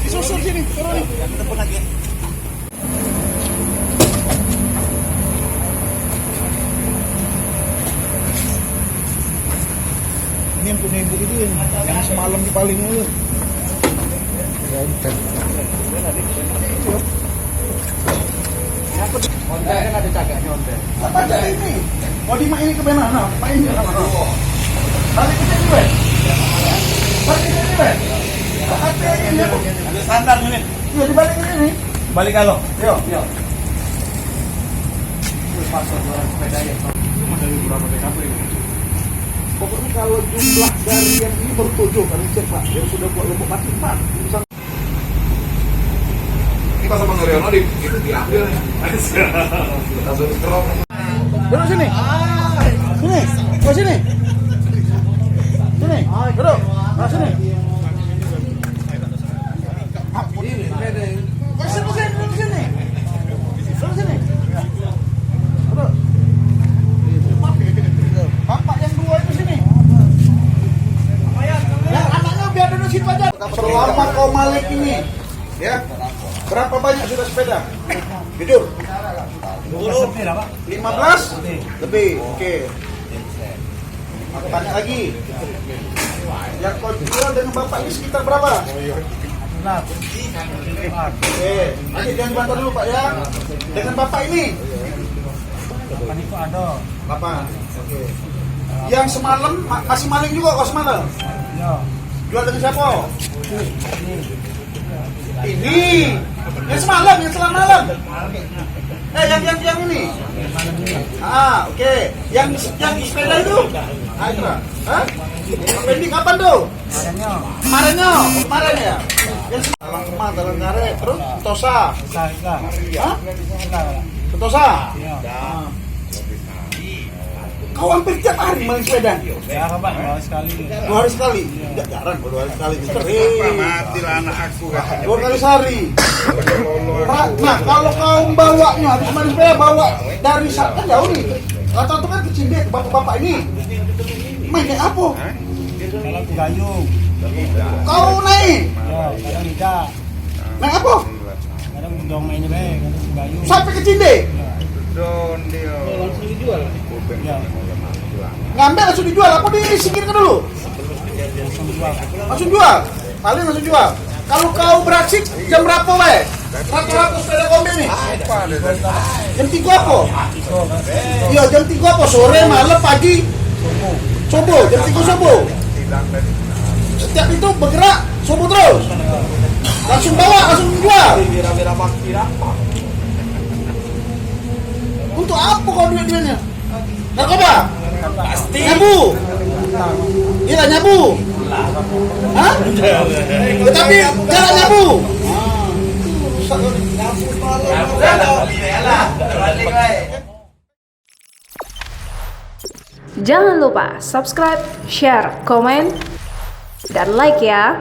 Disusur sini, turun. Telepon lagi. Ini yang punya ibu itu yang semalam di paling dulu. Ontel kan ada cagaknya ontel. Apa cagak ini? Mau di mak ini ke mana? Pak ini sama kau. Balik ke sini, Pak. Balik ke sini, Pak. Apa ini? Ada sandal ini. Iya, dibalik ke sini. Balik kalau. Yo. Pasar sepeda ya. Itu modal berapa TKP ini? Pokoknya kalau jumlah dari yang ini baru 7 kali cek Pak. Yang sudah buat lombok mati 4. Ini pas sama Ngeriono itu diambil ya. Kita suruh scroll. Duduk sini. Sini. Ke sini. Sini. Duduk. Nah, sini. Bapak yang dua itu sini. Yang anaknya biar duduk situ aja. Selama kau Malik ini, ya, berapa banyak sudah sepeda? Jujur. 15 lebih. Oke. Aku tanya lagi. Yang kau jual dengan bapak ini sekitar berapa? Oke. Nanti jangan bantah dulu Pak ya. Dengan bapak ini. Bapak itu ada. Bapak. Oke. Yang semalam masih maling juga kok semalam? Iya. Jual dengan siapa? Ini. Yang semalam, yang semalam malam. Yang ini. Oke. Yang sepeda itu? Itu. Hah? Pending kapan tuh? Kemarin ya? Yang semalam kemah, dalam karet, terus Sentosa. Hah? Sentosa? Iya. Kau hampir tiap hari main sepeda? Ya Pak, 2 hari sekali. 2 hari sekali? Ya, jarang 2 hari sekali. Matilah anak aku. 2 kali sehari. Nah, kalau kau bawanya, habis main sepeda bawa dari sana jauh nih. Kata itu kan kecil deh, bapak-bapak ini. Mainnya apa? Kalau gayung. Kau naik? Ya, kadang tidak. Naik apa? Kadang dong mainnya baik, kadang gayung. Sampai ke Cinde? Don dia. Langsung dijual. Ya. Ngambil langsung dijual, apa disingkirkan dulu? Langsung jual? Paling langsung jual. Kalau kau beraksi jam berapa weh? Rata-rata sepeda kombi nih? Jam 3 apa? Iya jam 3 apa? Sore, malam, pagi? Subuh, jam 3 subuh. Setiap itu bergerak subuh terus. Langsung bawa, langsung jual. Untuk apa kau duit-duitnya? Narkoba? Pasti. Nyabu? Iya nyabu. Hah? Tetapi jangan nyabu. Jangan lupa subscribe, share, komen, dan like ya.